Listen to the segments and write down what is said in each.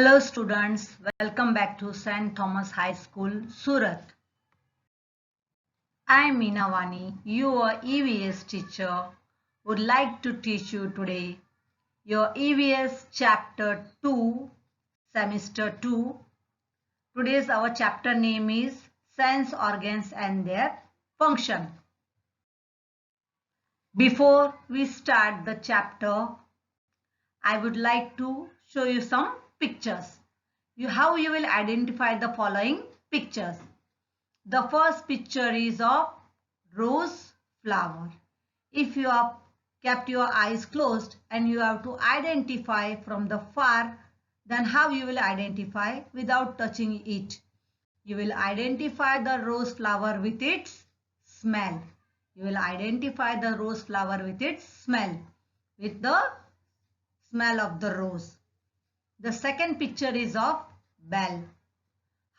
Hello students, welcome back to St. Thomas High School, Surat. I am Minavani, your EVS teacher, would like to teach you today your EVS chapter 2, semester 2. Today's our chapter name is Sense Organs and their Function. Before we start the chapter, I would like to show you some pictures. How you will identify the following pictures. The first picture is of rose flower. If you have kept your eyes closed and you have to identify from the far, then how you will identify without touching it? You will identify the rose flower with its smell. You will identify the rose flower with its smell, with the smell of the rose. The second picture is of bell.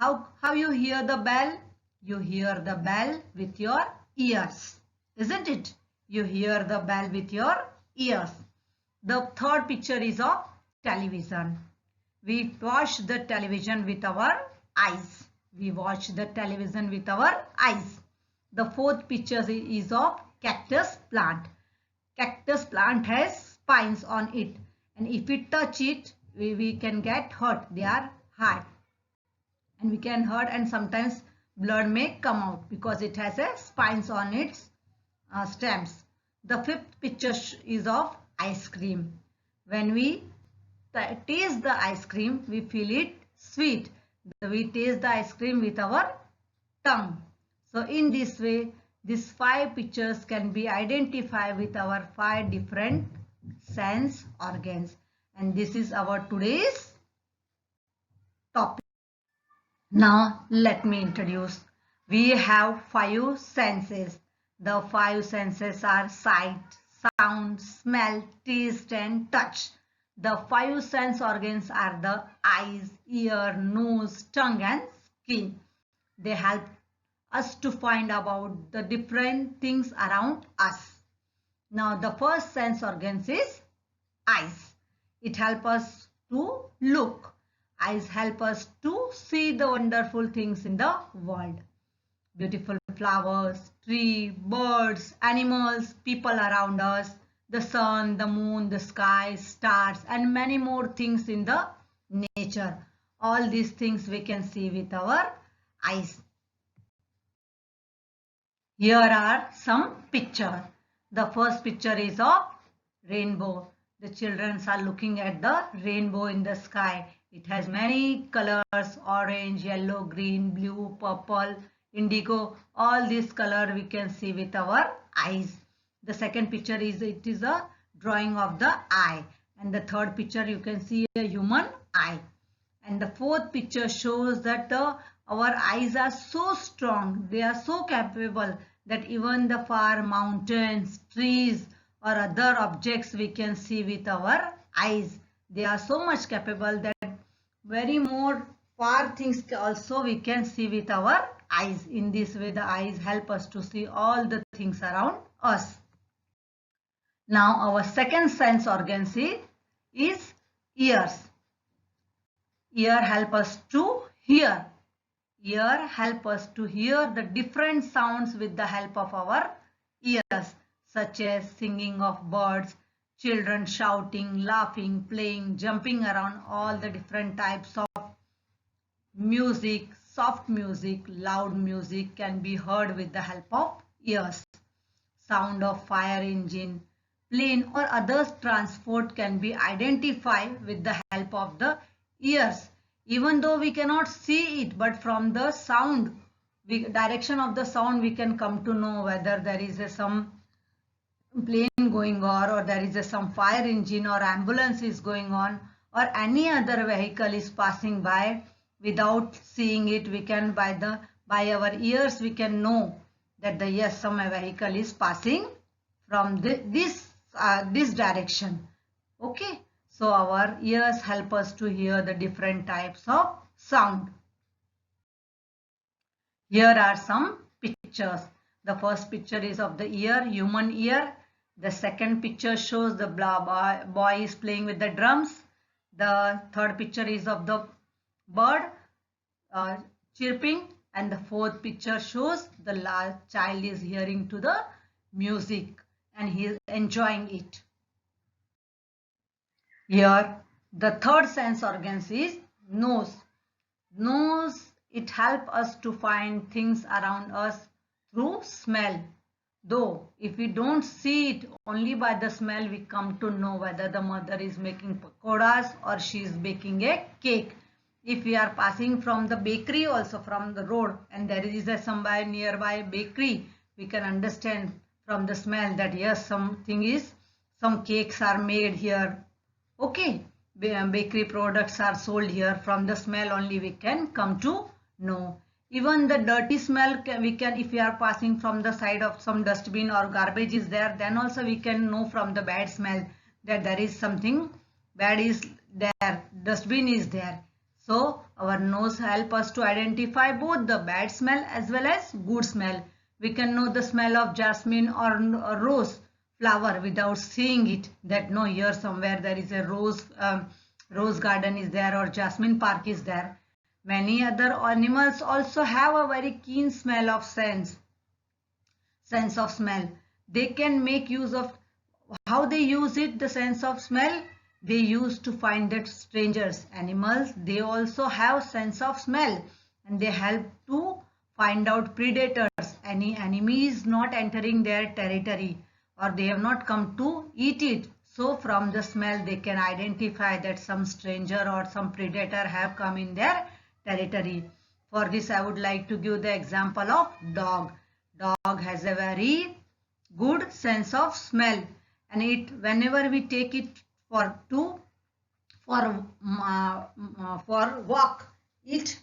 How you hear the bell? You hear the bell with your ears, isn't it? You hear the bell with your ears. The third picture is of television. We watch the television with our eyes. We watch the television with our eyes. The fourth picture is of cactus plant. Cactus plant has spines on it, and if we touch it, we can get hurt. They are hard and we can hurt, and sometimes blood may come out because it has a spines on its stems. The fifth picture is of ice cream. When we taste the ice cream, we feel it sweet. We taste the ice cream with our tongue. So in this way, these 5 pictures can be identified with our 5 different sense organs. And this is our today's topic. Now let me introduce. We have 5 senses. The 5 senses are sight, sound, smell, taste and touch. The 5 sense organs are the eyes, ear, nose, tongue and skin. They help us to find about the different things around us. Now the first sense organs is eyes. It helps us to look. Eyes help us to see the wonderful things in the world. Beautiful flowers, trees, birds, animals, people around us, the sun, the moon, the sky, stars and many more things in the nature. All these things we can see with our eyes. Here are some pictures. The first picture is of rainbow. The children are looking at the rainbow in the sky. It has many colors: orange, yellow, green, blue, purple, indigo. All these colors we can see with our eyes. The second picture is a drawing of the eye. And the third picture you can see a human eye. And the fourth picture shows that our eyes are so strong. They are so capable that even the far mountains, trees or other objects we can see with our eyes. They are so much capable that very more far things also we can see with our eyes. In this way the eyes help us to see all the things around us. Now our second sense organ is ears. Ear help us to hear. Ear help us to hear the different sounds with the help of our ears, such as singing of birds, children shouting, laughing, playing, jumping around. All the different types of music, soft music, loud music can be heard with the help of ears. Sound of fire engine, plane or other transport can be identified with the help of the ears. Even though we cannot see it, but from the sound, direction of the sound, we can come to know whether there is some plane going on, or there is some fire engine or ambulance is going on, or any other vehicle is passing by. Without seeing it, we can by our ears we can know that yes, some vehicle is passing from this direction. Okay. So our ears help us to hear the different types of sound. Here are some pictures. The first picture is of the ear, human ear. The second picture shows the boy is playing with the drums. The third picture is of the bird chirping, and the fourth picture shows the child is hearing to the music and he is enjoying it. Here the third sense organs is nose. Nose, it helps us to find things around us through smell. Though if we don't see it, only by the smell we come to know whether the mother is making pakoras or she is baking a cake. If we are passing from the bakery, also from the road, and there is a somewhere nearby bakery, we can understand from the smell that yes, some cakes are made here. Okay, bakery products are sold here. From the smell only we can come to know. Even the dirty smell we can, if we are passing from the side of some dustbin or garbage is there, then also we can know from the bad smell that there is something bad is there, dustbin is there. So our nose help us to identify both the bad smell as well as good smell. We can know the smell of jasmine or rose flower without seeing it, that no, here somewhere there is a rose garden is there or jasmine park is there. Many other animals also have a very keen smell of sense of smell. They can make use of how they use it, the sense of smell. They use to find that strangers. Animals, they also have sense of smell and they help to find out predators. Any enemy is not entering their territory or they have not come to eat it. So from the smell they can identify that some stranger or some predator have come in their territory. For this I would like to give the example of dog. Dog has a very good sense of smell, and it, whenever we take it for walk, it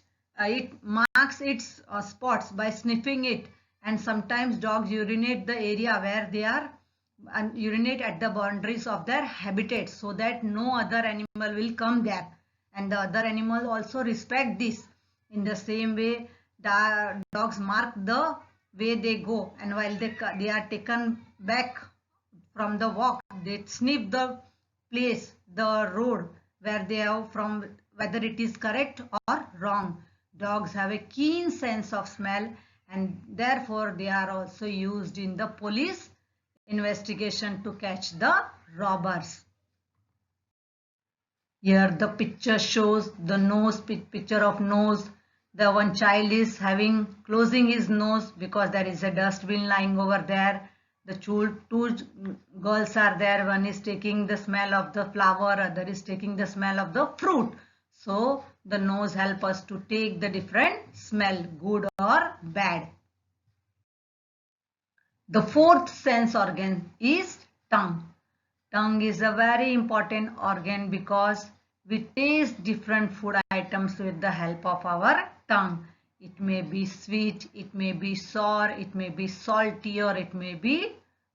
marks its spots by sniffing it, and sometimes dogs urinate the area where they are and urinate at the boundaries of their habitat so that no other animal will come there, and the other animal also respect this. In the same way, the dogs mark the way they go, and while they are taken back from the walk, they sniff the place, the road where they are from, whether it is correct or wrong. Dogs have a keen sense of smell and therefore they are also used in the police investigation to catch the robbers. Here the picture shows the nose, picture of nose. The one child is closing his nose because there is a dustbin lying over there. The two girls are there. One is taking the smell of the flower, other is taking the smell of the fruit. So the nose helps us to take the different smell, good or bad. The fourth sense organ is tongue. Tongue is a very important organ because we taste different food items with the help of our tongue. It may be sweet, it may be sour, it may be salty, or it may be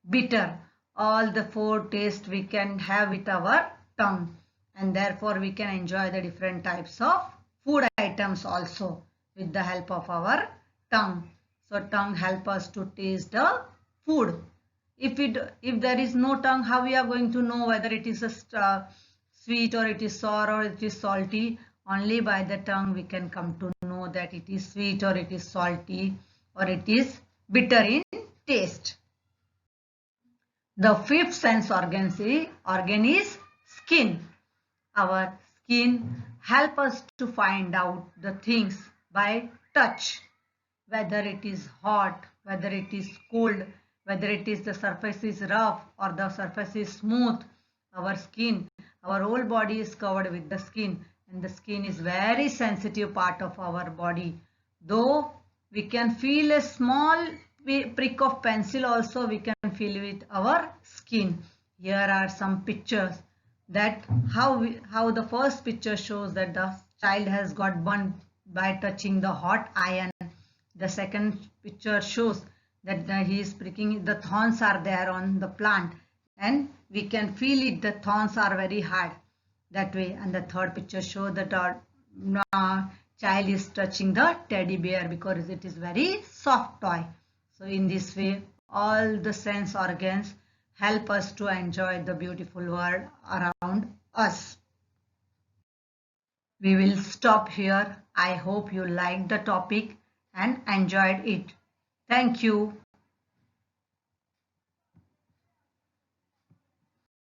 bitter. All the four tastes we can have with our tongue, and therefore we can enjoy the different types of food items also with the help of our tongue. So tongue helps us to taste the food. If there is no tongue, how we are going to know whether it is a sweet or it is sour or it is salty? Only by the tongue we can come to know that it is sweet or it is salty or it is bitter in taste. The fifth sense organ is skin. Our skin helps us to find out the things by touch, whether it is hot, whether it is cold, whether it is the surface is rough or the surface is smooth. Our skin, our whole body is covered with the skin, and the skin is very sensitive part of our body. Though we can feel a small prick of pencil also, we can feel with our skin. Here are some pictures that how the first picture shows that the child has got burned by touching the hot iron. The second picture shows that he is pricking, the thorns are there on the plant and we can feel it, the thorns are very hard that way. And the third picture shows that our child is touching the teddy bear because it is very soft toy. So in this way, all the sense organs help us to enjoy the beautiful world around us. We will stop here. I hope you liked the topic and enjoyed it. Thank you.